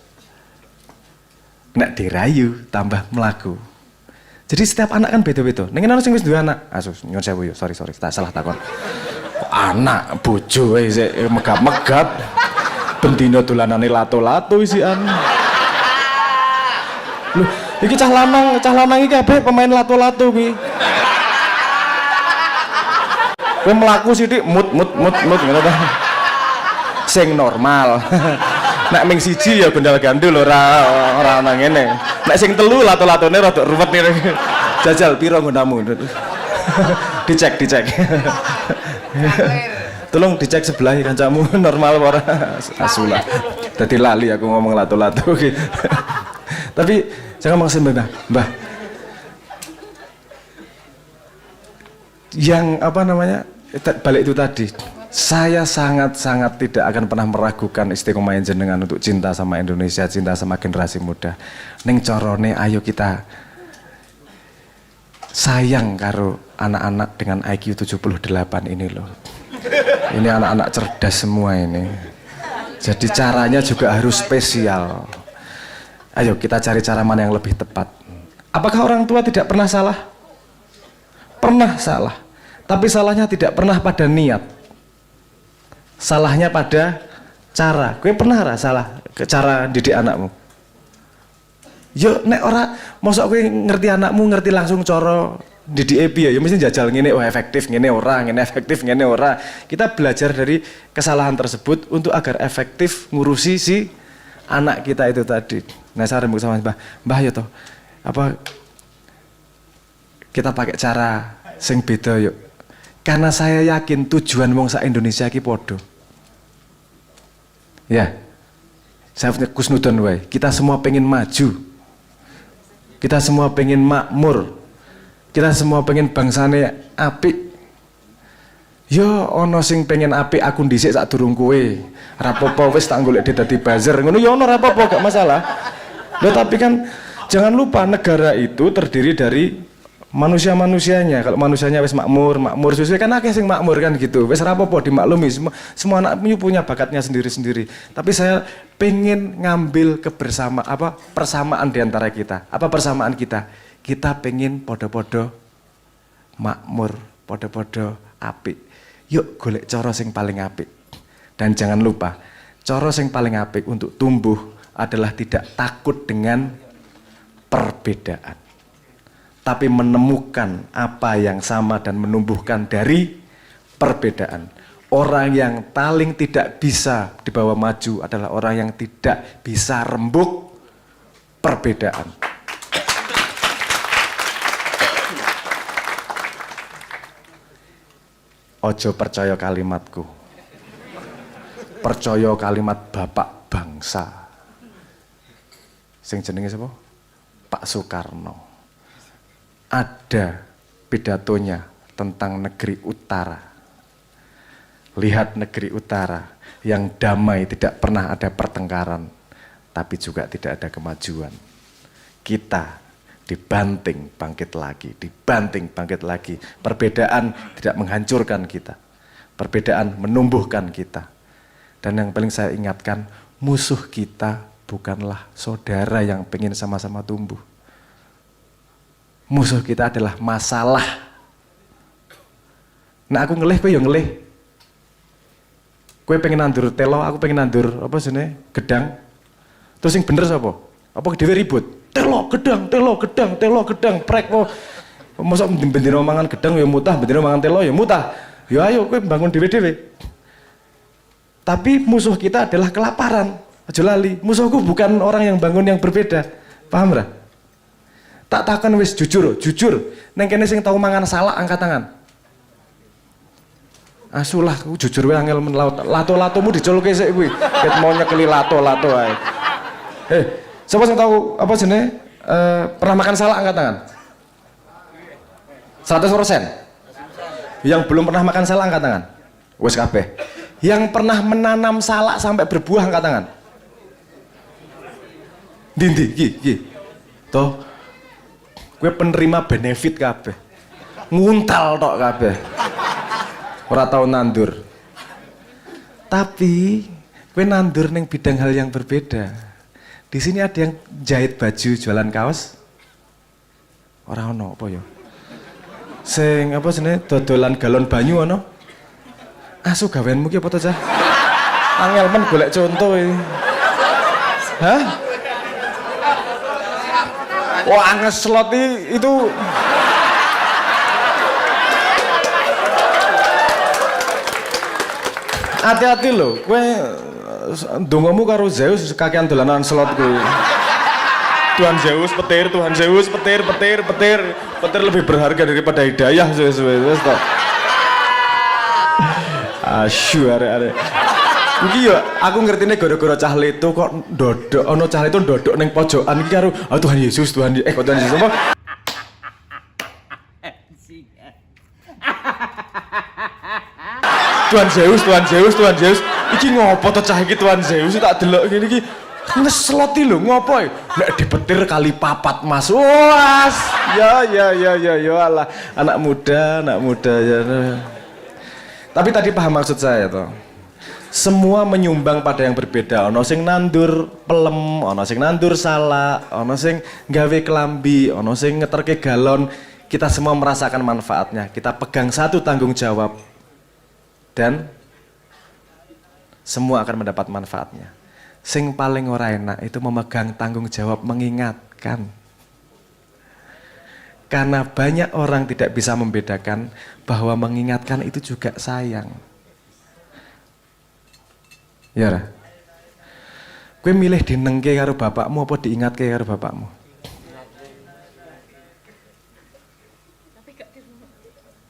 Nek dirayu tambah melaku. Jadi setiap anak kan beda-beda. Ning ana sing wis duwe anak. Asus, nyuwun sewu yo, sorry, tak salah takon. Anak bojo wae sik megap-megap. Bendina dolanane lato-lato isian. Loh, iki cah lanang iki kabeh pemain lato-lato kuwi. Kowe mlaku sithik mut ngono ta. Sing normal. Nek ming siji ya gondal-gandul ora ana ngene. Nek sing telu lato-latone rada ruwet nih. Jajal piro nggonamu? Dicek. Tolong dicek sebelah kancamu normal ora asula. Dadi lali aku ngomong lato-lato gitu. Tapi saya ngomong sama Mbah. Yang apa namanya? Balik itu tadi. Saya sangat-sangat tidak akan pernah meragukan istiqomah jenengan untuk cinta sama Indonesia, cinta sama generasi muda. Ning corone ayo kita sayang karo anak-anak dengan IQ 78 ini loh. Ini anak-anak cerdas semua ini. Jadi caranya juga harus spesial. Ayo kita cari cara mana yang lebih tepat. Apakah orang tua tidak pernah salah? Pernah salah. Tapi salahnya tidak pernah pada niat. Salahnya pada cara. Kowe pernah ra salah ke cara didik anakmu? Yo nek ora mosok kowe ngerti anakmu ngerti langsung cara didik piye ya mesti jajal ngene oh efektif ngene ora, ngene efektif ngene ora. Kita belajar dari kesalahan tersebut untuk agar efektif ngurusi si anak kita itu tadi. Nah, saya rembuk sama Mbah ya toh. Apa kita pakai cara sing beda yuk. Karena saya yakin tujuan wong sak Indonesia iki podo. Ya. Saya punya kusnudon wae. Kita semua pengen maju. Kita semua pengen makmur. Kita semua pengen bangsane apik. Yo ono sing pengen apik aku dhisik sak durung kowe. Rapopo wis tak golek dadi buzzer. Ngono yo ono rapopo gak masalah. Loh tapi kan jangan lupa negara itu terdiri dari manusia-manusianya. Kalau manusianya wis makmur sesuai kan akeh sing makmur kan gitu. Wis rapopo dimaklumi. Semua anak punya bakatnya sendiri-sendiri. Tapi saya pengen ngambil persamaan di antara kita. Apa persamaan kita? Kita pengen podo-podo makmur, podo-podo apik. Yuk golek cara sing paling apik. Dan jangan lupa, cara sing paling apik untuk tumbuh adalah tidak takut dengan perbedaan. Tapi menemukan apa yang sama dan menumbuhkan dari perbedaan. Orang yang paling tidak bisa dibawa maju adalah orang yang tidak bisa rembuk perbedaan. Ojo percaya kalimatku. Percaya kalimat bapak bangsa. Sing jenenge sapa? Pak Soekarno. Ada pidatonya tentang negeri utara. Lihat negeri utara yang damai, tidak pernah ada pertengkaran, tapi juga tidak ada kemajuan. Kita dibanting bangkit lagi. Perbedaan tidak menghancurkan kita. Perbedaan menumbuhkan kita. Dan yang paling saya ingatkan, musuh kita bukanlah saudara yang pengen sama-sama tumbuh. Musuh kita adalah masalah. Nah aku ngelih, kowe ya ngelih. Kowe pengen nandur telo, aku pengen nandur apa jenenge? Gedang. Terus yang bener sapa? Apa dhewe ribut? Telo, gedang, prek po. Mosok bendina mangan gedang ya mutah, bendina mangan telo ya mutah. Ya ayo kowe bangun dhewe-dhewe. Tapi musuh kita adalah kelaparan. Aja lali, musuhku bukan orang yang bangun yang berbeda. Paham ra? Tak takon wis jujur. Neng kene sing tau mangan salak angkat tangan. Asulah aku jujur wae angel men lato-latomu dicolke sik kuwi. Ket mau nyekeli lato-lato ae. Siapa yang tahu apa jenenge pernah makan salak angkat tangan? 100%. Yang belum pernah makan salak angkat tangan? Wes kabeh. Yang pernah menanam salak sampai berbuah angkat tangan? Ndi iki. Toh kowe penerima benefit kabeh. Nguntal tok kabeh. Ora tau nandur. Tapi kowe nandur ning bidang hal yang berbeda. Di sini ada yang jahit baju, jualan kaos. Ora ono apa ya? Sing apa jenenge dodolan galon banyu ono? Asu gaweanmu ki apa to, Cah? Angel men golek contoh iki. Hah? Wah, ngeslot itu hati-hati loh, kowe ndongamu karo Zeus kakean dolanan slot kuwi. Tuhan Zeus petir, petir lebih berharga daripada hidayah wis to. Asyu arek-arek. Iki yo aku ngertine gara-gara cah leto kok ndodok ana cah leto ndodok ning pojokan iki karo Tuhan Yesus, kok Tuhan Yesus apa? Tuhan Zeus. Iki ngopo to cah iki Tuhan Zeus tak delok ngene iki. Ngesloti lho ngopo ya? Nek dipetir kali 4 Mas. Was. Ya alah anak muda ya. Tapi tadi paham maksud saya toh. Semua menyumbang pada yang berbeda. Ono sing nandur pelem, ono sing nandur salak, ono sing gawe kelambi, ono sing ngeterke galon. Kita semua merasakan manfaatnya. Kita pegang satu tanggung jawab. Dan semua akan mendapat manfaatnya. Sing paling ora enak itu memegang tanggung jawab mengingatkan. Karena banyak orang tidak bisa membedakan bahwa mengingatkan itu juga sayang. Ya ora? Kowe milih dinengke karo bapakmu apa diingatke karo bapakmu?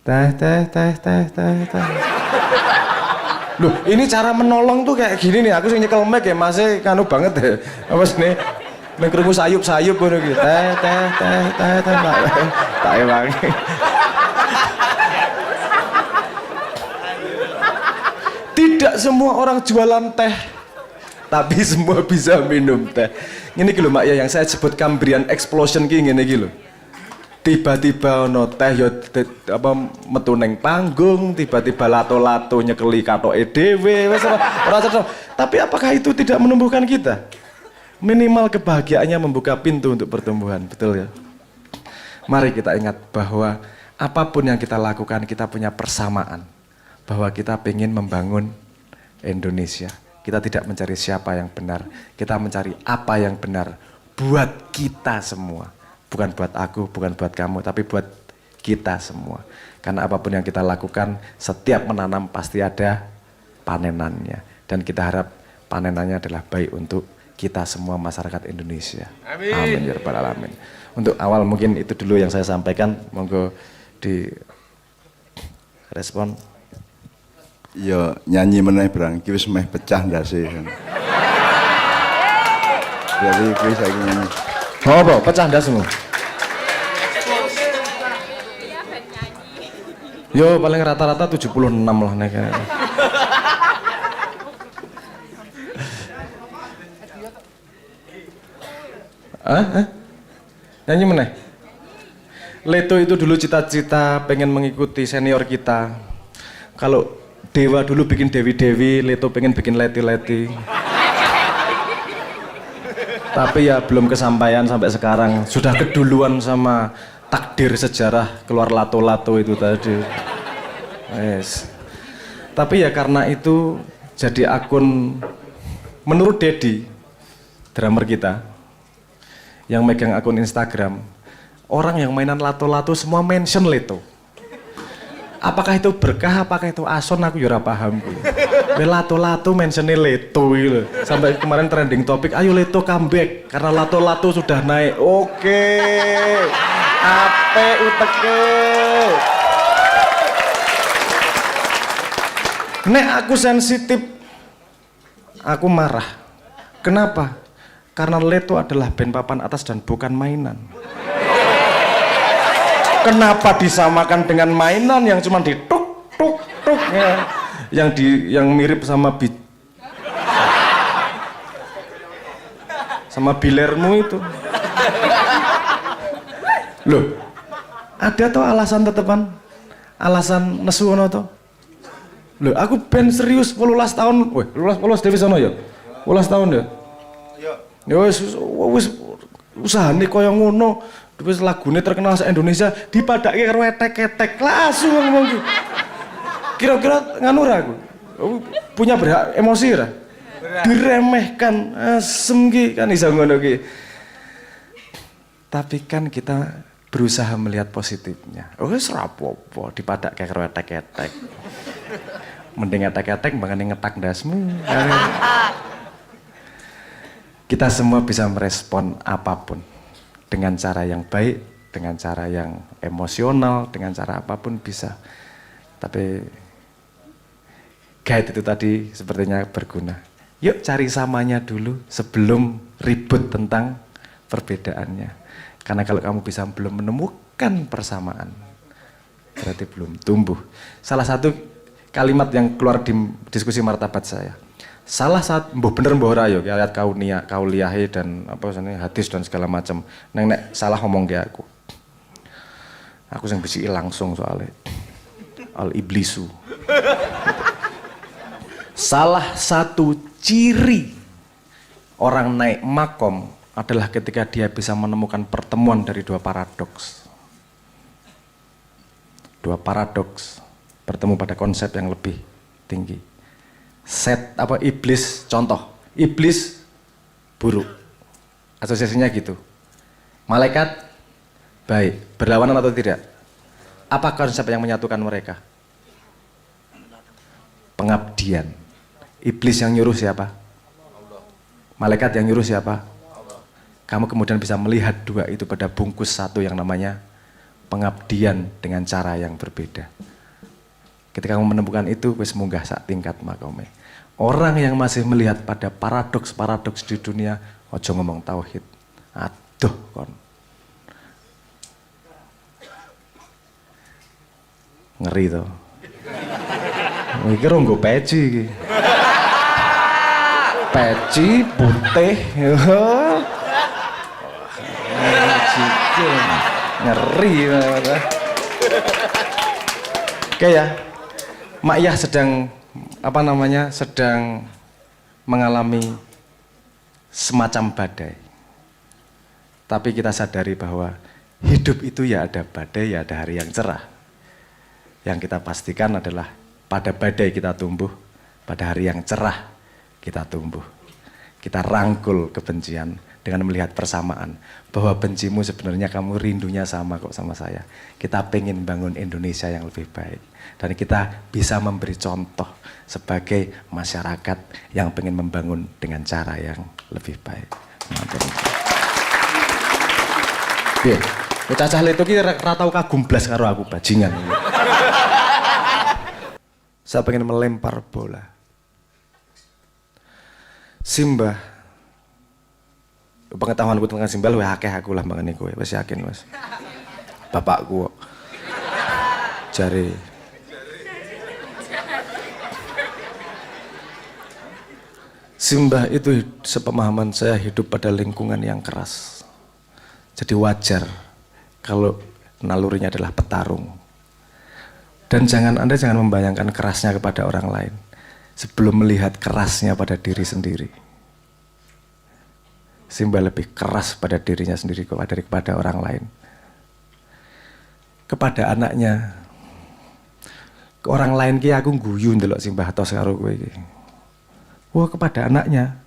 Teh. Loh, ini cara menolong tuh kayak gini nih. Aku sing nyekel mic ya, masih kanu banget ya. Apa sih nih? Ning krungu sayup-sayup ngono iki. Teh. Tak emang. Tidak semua orang jualan teh, tapi semua bisa minum teh. Ini gitu mak ya yang saya sebut Cambrian Explosion ki ngene iki lho. Tiba-tiba ono teh ya apa metu ning panggung, tiba-tiba lato-lato nyekeli katoke dhewe wis ora cocok. Tapi apakah itu tidak menumbuhkan kita? Minimal kebahagiaannya membuka pintu untuk pertumbuhan, betul ya? Mari kita ingat bahwa apapun yang kita lakukan kita punya persamaan. Bahwa kita ingin membangun Indonesia. Kita tidak mencari siapa yang benar. Kita mencari apa yang benar buat kita semua. Bukan buat aku, bukan buat kamu, tapi buat kita semua. Karena apapun yang kita lakukan, setiap menanam pasti ada panenannya. Dan kita harap panenannya adalah baik untuk kita semua masyarakat Indonesia. Amin. Amin ya rabbal alamin. Untuk awal mungkin itu dulu yang saya sampaikan. Monggo di respon. Ya nyanyi meneh Brang, iki wis meh pecah ndase. Jadi kuwi saiki nyanyi. Apa? Pecah ndasmu? Yo paling rata-rata 76 lah nek. Nyanyi meneh. Leto itu dulu cita-cita pengen mengikuti senior kita. Kalau Dewa dulu bikin Dewi-Dewi, Leto pengen bikin Leti-Leti. Tapi ya belum kesampaian sampai sekarang. Sudah keduluan sama takdir sejarah keluar lato-lato itu tadi. Yes. Tapi ya karena itu jadi akun menurut Dedi, drummer kita, yang megang akun Instagram, orang yang mainan lato-lato semua mention Leto. Apakah itu berkah, apakah itu ason, aku ya ora paham. Lato-lato mentionnya Leto gitu. Sampai kemarin trending topik, ayo Leto comeback karena lato-lato sudah naik. Oke. Ape uteke. Nek aku sensitif, aku marah. Kenapa? Karena Leto adalah band papan atas dan bukan mainan. Kenapa disamakan dengan mainan yang cuma dituk tuk tuk ya? Yang mirip sama sama bilermu itu. Loh, ada toh alasan tetepan? Alasan nesu ono toh? Loh, aku band serius 18 tahun. Weh, 18 Dewi sono ya? 18 tahun ya? Ya wis usahane koyo ngono. Wis lagune terkenal se-Indonesia dipadake karo etek-etek. Langsung ngomong iki. Kira-kira nganu ra aku? Punya berhak emosi ra? Diremehkan, asem ki kan iso ngono ki. Tapi kan kita berusaha melihat positifnya. Oh wis ra apa-apa dipadake karo etek-etek. Mending etek-etek mbangane ngetak ndasmu. Kita semua bisa merespon apapun dengan cara yang baik, dengan cara yang emosional, dengan cara apapun bisa. Tapi guide itu tadi sepertinya berguna. Yuk cari samanya dulu sebelum ribut tentang perbedaannya. Karena kalau kamu bisa belum menemukan persamaan, berarti belum tumbuh. Salah satu kalimat yang keluar di diskusi martabat saya. Salah satu mbah bener mbah ora ya ayat kauliyahe dan apa jenenge hadis dan segala macam. Nek salah ngomong ke aku. Aku sing bisiki langsung soalnya. Al iblisu Salah satu ciri orang naik makom adalah ketika dia bisa menemukan pertemuan dari dua paradoks. Dua paradoks bertemu pada konsep yang lebih tinggi. Iblis, contoh, iblis buruk. Asosiasinya gitu. Malaikat baik, berlawanan atau tidak? Apa konsep yang menyatukan mereka? Pengabdian. Iblis yang nyuruh siapa? Malaikat yang nyuruh siapa? Kamu kemudian bisa melihat dua itu pada bungkus satu yang namanya pengabdian dengan cara yang berbeda. Ketika kamu menemukan itu, wis munggah sak tingkat makome. Orang yang masih melihat pada paradoks-paradoks di dunia, ojo ngomong tauhid. Aduh kon. Ngeri toh. Mikir nggo peci iki. Peci putih. Ngeri banget. Oke ya. Mak Yah sedang sedang mengalami semacam badai. Tapi kita sadari bahwa hidup itu ya ada badai, ya ada hari yang cerah. Yang kita pastikan adalah pada badai kita tumbuh, pada hari yang cerah kita tumbuh. Kita rangkul kebencian dengan melihat persamaan. Bahwa bencimu sebenarnya kamu rindunya sama kok sama saya. Kita pengen bangun Indonesia yang lebih baik. Dan kita bisa memberi contoh sebagai masyarakat yang pengen membangun dengan cara yang lebih baik. Oke, cacah itu kita ratau kagum blas karo aku bajingan. Saya pengen melempar bola. Simba. Pengetahuanku tentang Simba luwih akeh aku lah mbangane kowe. Wis yakin, Mas. Bapakku kok. Jare Simba itu sepemahaman saya hidup pada lingkungan yang keras. Jadi wajar kalau nalurinya adalah petarung. Dan Anda jangan membayangkan kerasnya kepada orang lain sebelum melihat kerasnya pada diri sendiri. Simba lebih keras pada dirinya sendiri daripada orang lain. Kepada anaknya, ke orang lain ki aku guyu ndelok Simba tos karo kowe iki. Wah, kepada anaknya,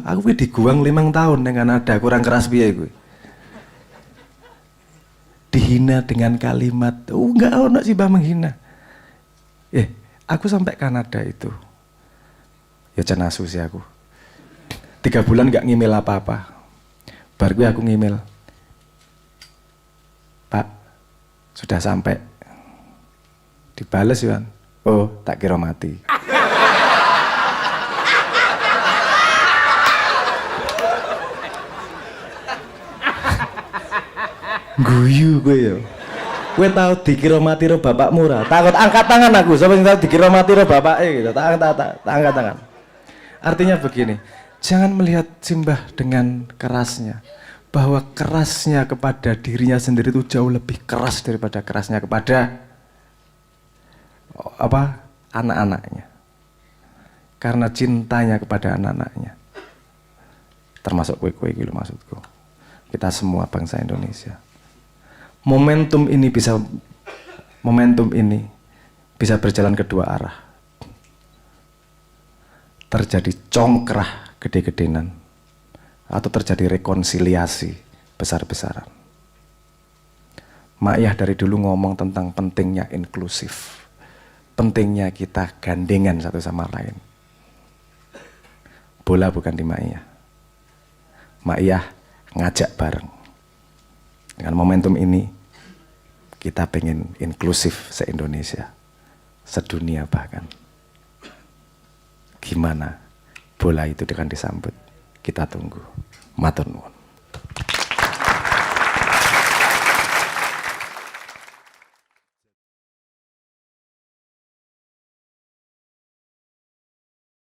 aku ki diguang 5 tahun dengan ada kurang keras piye kowe. Dihina dengan kalimat, enggak ono Simba menghina. Aku sampai Kanada itu. Ya jan asu sih aku. 3 bulan enggak ngimil apa-apa. Bar gue aku ngimil. Pak, sudah sampai. Dibales Yuan. Oh, tak kira mati. Guyu gue ya. Gue tahu dikira mati ro bapakmu ra. Takut angkat tangan aku. Siapa yang tahu dikira mati ro bapaknya gitu. Tak angkat tangan. Artinya begini, jangan melihat Simbah dengan kerasnya. Bahwa kerasnya kepada dirinya sendiri itu jauh lebih keras daripada kerasnya kepada anak-anaknya. Karena cintanya kepada anak-anaknya. Termasuk kue-kue gitu maksudku. Kita semua bangsa Indonesia. Momentum ini bisa berjalan kedua arah. Terjadi congkrah gede-gedenan atau terjadi rekonsiliasi besar-besaran. Mak Yah dari dulu ngomong tentang pentingnya inklusif. Pentingnya kita gandengan satu sama lain. Bola bukan di Mak Yah. Mak Yah ngajak bareng. Dengan momentum ini, kita pengen inklusif se-Indonesia, sedunia bahkan. Gimana bola itu dengan disambut? Kita tunggu. Matur nuwun.